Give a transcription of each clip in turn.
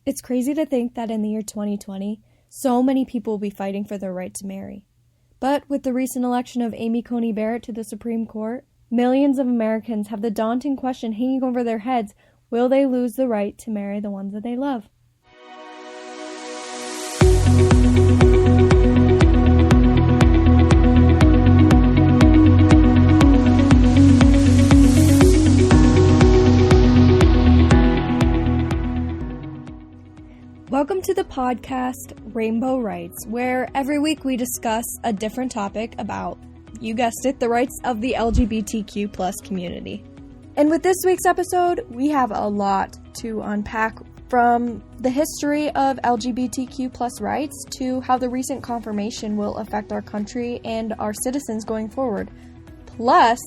It's crazy to think that in the year 2020, so many people will be fighting for their right to marry. But with the recent election of Amy Coney Barrett to the Supreme Court, millions of Americans have the daunting question hanging over their heads: will they lose the right to marry the ones that they love? Welcome to the podcast Rainbow Rights, where every week we discuss a different topic about, you guessed it, the rights of the LGBTQ plus community. And with this week's episode, we have a lot to unpack, from the history of LGBTQ plus rights to how the recent confirmation will affect our country and our citizens going forward. Plus,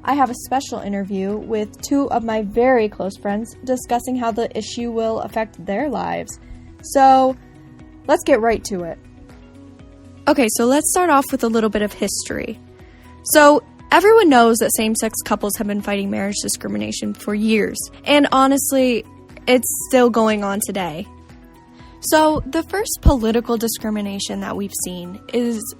I have a special interview with two of my very close friends discussing how the issue will affect their lives. So, let's get right to it. Okay, so let's start off with a little bit of history. So, everyone knows that same-sex couples have been fighting marriage discrimination for years, and honestly, it's still going on today. So, the first political discrimination that we've seen is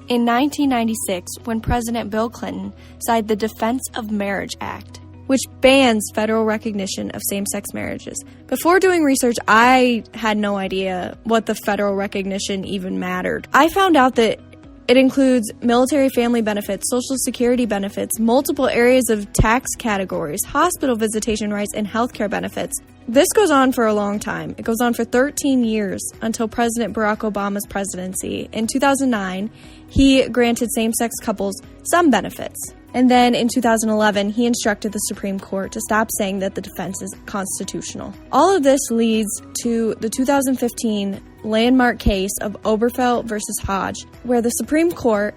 in 1996 when President Bill Clinton signed the Defense of Marriage Act, which bans federal recognition of same-sex marriages. Before doing research, I had no idea what the federal recognition even mattered. I found out that it includes military family benefits, Social Security benefits, multiple areas of tax categories, hospital visitation rights, and healthcare benefits. This goes on for a long time. It goes on for 13 years until President Barack Obama's presidency. In 2009, he granted same-sex couples some benefits. And then in 2011, he instructed the Supreme Court to stop saying that the defense is constitutional. All of this leads to the 2015 landmark case of Obergefell versus Hodge, where the Supreme Court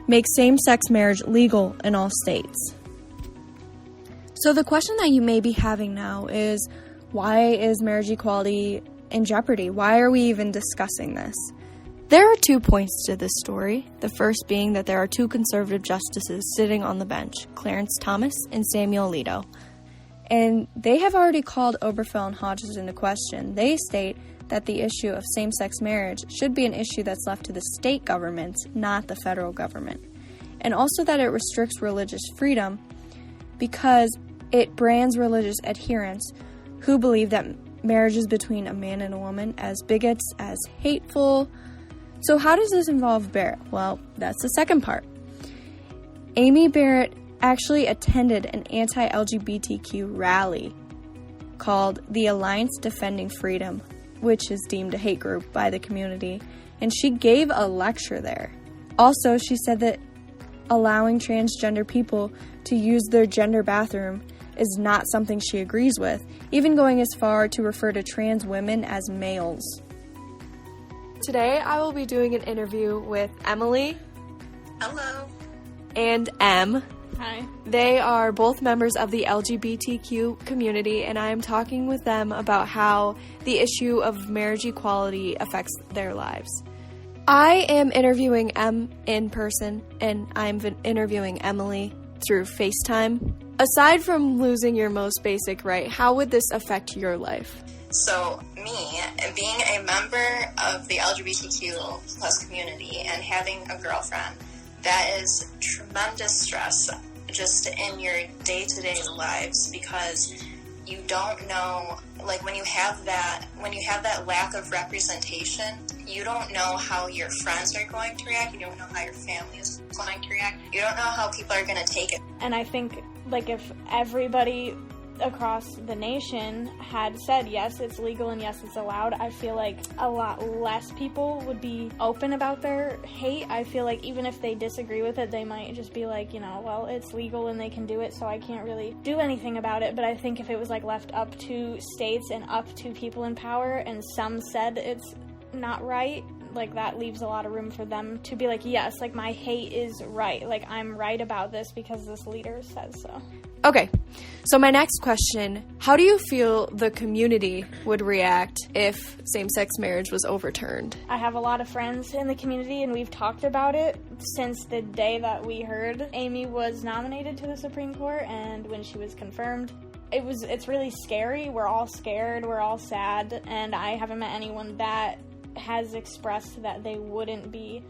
makes same-sex marriage legal in all states. So the question that you may be having now is, why is marriage equality in jeopardy? Why are we even discussing this? There are 2 points to this story, the first being that there are 2 conservative justices sitting on the bench, Clarence Thomas and Samuel Alito, and they have already called Obergefell and Hodges into question. They state that the issue of same-sex marriage should be an issue that's left to the state governments, not the federal government, and also that it restricts religious freedom because it brands religious adherents who believe that marriages between a man and a woman as bigots, as hateful. So how does this involve Barrett? Well, that's the second part. Amy Barrett actually attended an anti-LGBTQ rally called the Alliance Defending Freedom, which is deemed a hate group by the community, and she gave a lecture there. Also, she said that allowing transgender people to use their gender bathroom is not something she agrees with, even going as far to refer to trans women as males. Today, I will be doing an interview with Emily. Hello. And Em. Hi. They are both members of the LGBTQ community, and I am talking with them about how the issue of marriage equality affects their lives. I am interviewing Em in person, and I'm interviewing Emily through FaceTime. Aside from losing your most basic right, how would this affect your life? So, me, being a member of the LGBTQ plus community and having a girlfriend, that is tremendous stress just in your day-to-day lives, because you don't know, like when you have that lack of representation, you don't know how your friends are going to react, you don't know how your family is going to react, you don't know how people are going to take it. And I think, like, if everybody across the nation had said yes, it's legal and yes, it's allowed, I feel like a lot less people would be open about their hate. I feel like even if they disagree with it, they might just be like, well, it's legal and they can do it, so I can't really do anything about it. But I think if it was like left up to states and up to people in power, and some said it's not right, like that leaves a lot of room for them to be like, yes, like my hate is right, like I'm right about this because this leader says so. Okay, so my next question, how do you feel the community would react if same-sex marriage was overturned? I have a lot of friends in the community, and we've talked about it since the day that we heard Amy was nominated to the Supreme Court and when she was confirmed. it's really scary. We're all scared, we're all sad, and I haven't met anyone that has expressed that they wouldn't be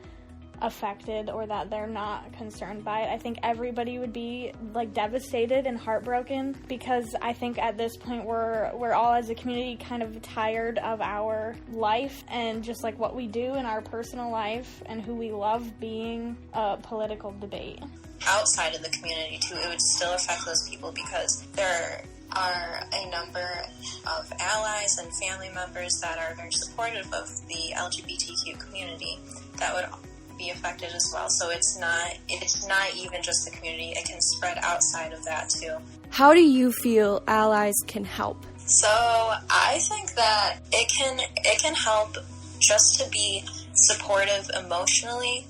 affected or that they're not concerned by it. I think everybody would be like devastated and heartbroken, because I think at this point we're all as a community kind of tired of our life and just like what we do in our personal life and who we love being a political debate. Outside of the community too, it would still affect those people, because there are a number of allies and family members that are very supportive of the LGBTQ community that would be affected as well. So it's not even just the community, it can spread outside of that too. How do you feel allies can help? So I think that it can help just to be supportive emotionally,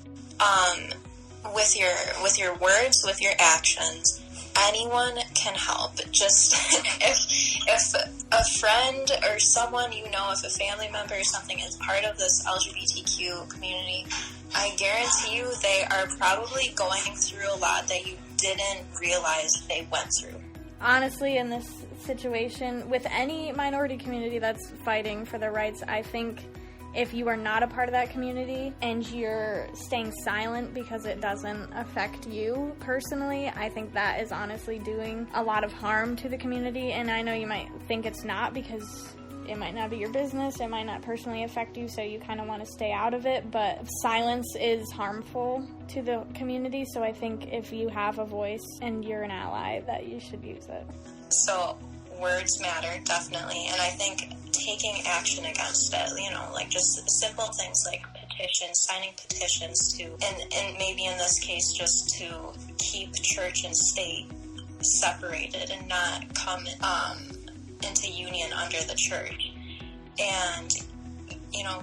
with your words, with your actions. Anyone can help. Just if a friend or someone you know, if a family member or something is part of this LGBTQ community, I guarantee you they are probably going through a lot that you didn't realize they went through. Honestly, in this situation, with any minority community that's fighting for their rights, I think if you are not a part of that community and you're staying silent because it doesn't affect you personally, I think that is honestly doing a lot of harm to the community. And I know you might think it's not, because it might not be your business, it might not personally affect you, so you kind of want to stay out of it, but silence is harmful to the community, so I think if you have a voice and you're an ally, that you should use it. So words matter, definitely, and I think taking action against it, like just simple things like petitions, signing petitions to, and maybe in this case just to keep church and state separated and not come into union under the church. And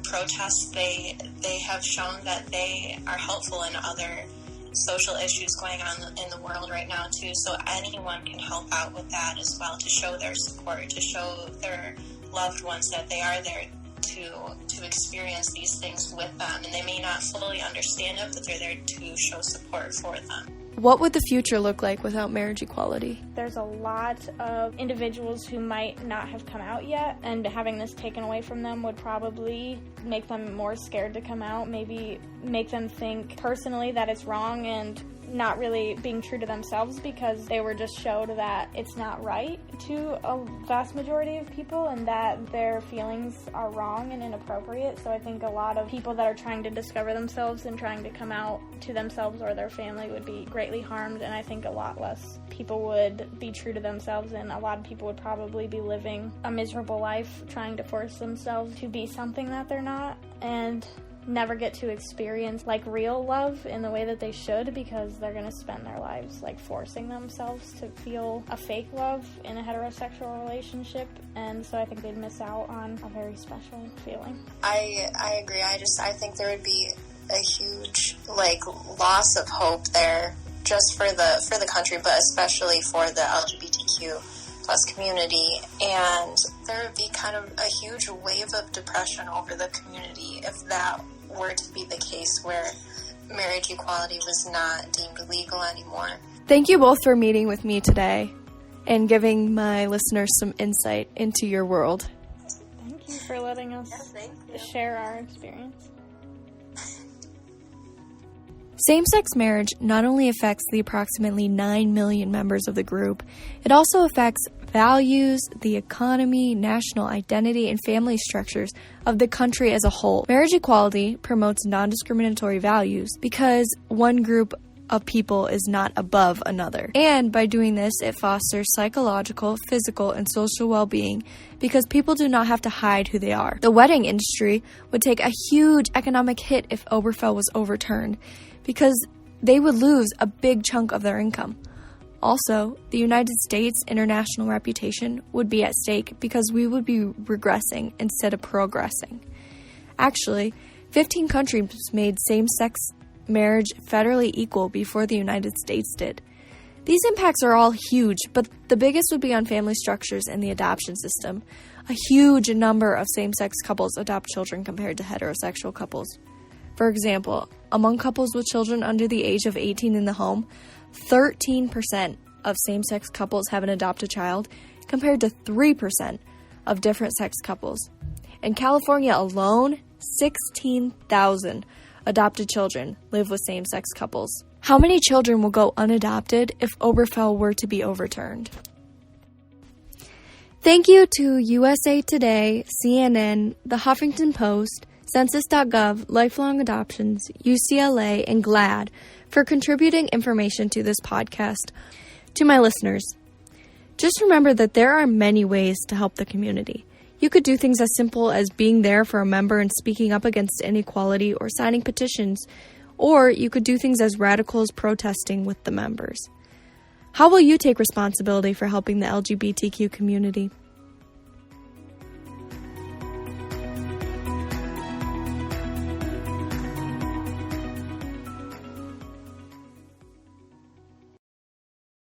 protests, they have shown that they are helpful in other social issues going on in the world right now too, so anyone can help out with that as well, to show their support, to show their loved ones that they are there to experience these things with them, and they may not fully understand it, but they're there to show support for them. What would the future look like without marriage equality? There's a lot of individuals who might not have come out yet, and having this taken away from them would probably make them more scared to come out, maybe make them think personally that it's wrong and not really being true to themselves, because they were just showed that it's not right to a vast majority of people and that their feelings are wrong and inappropriate. So I think a lot of people that are trying to discover themselves and trying to come out to themselves or their family would be greatly harmed, and I think a lot less people would be true to themselves, and a lot of people would probably be living a miserable life trying to force themselves to be something that they're not, and never get to experience like real love in the way that they should, because they're going to spend their lives like forcing themselves to feel a fake love in a heterosexual relationship, and so I think they'd miss out on a very special feeling. I agree. I think there would be a huge loss of hope there, just for the country, but especially for the LGBTQ plus community, and there would be kind of a huge wave of depression over the community if that were to be the case, where marriage equality was not deemed legal anymore. Thank you both for meeting with me today and giving my listeners some insight into your world. Thank you for letting us share our experience. Same-sex marriage not only affects the approximately 9 million members of the group, it also affects values, the economy, national identity, and family structures of the country as a whole. Marriage equality promotes non-discriminatory values because one group of people is not above another. And by doing this, it fosters psychological, physical, and social well-being because people do not have to hide who they are. The wedding industry would take a huge economic hit if Obergefell was overturned, because they would lose a big chunk of their income. Also, the United States' international reputation would be at stake because we would be regressing instead of progressing. Actually, 15 countries made same-sex marriage federally equal before the United States did. These impacts are all huge, but the biggest would be on family structures and the adoption system. A huge number of same-sex couples adopt children compared to heterosexual couples. For example, among couples with children under the age of 18 in the home, 13% of same-sex couples have an adopted child, compared to 3% of different sex couples. In California alone, 16,000 adopted children live with same-sex couples. How many children will go unadopted if Obergefell were to be overturned? Thank you to USA Today, CNN, The Huffington Post, Census.gov, Lifelong Adoptions, UCLA, and GLAAD for contributing information to this podcast. To my listeners, just remember that there are many ways to help the community. You could do things as simple as being there for a member and speaking up against inequality or signing petitions, or you could do things as radical as protesting with the members. How will you take responsibility for helping the LGBTQ community?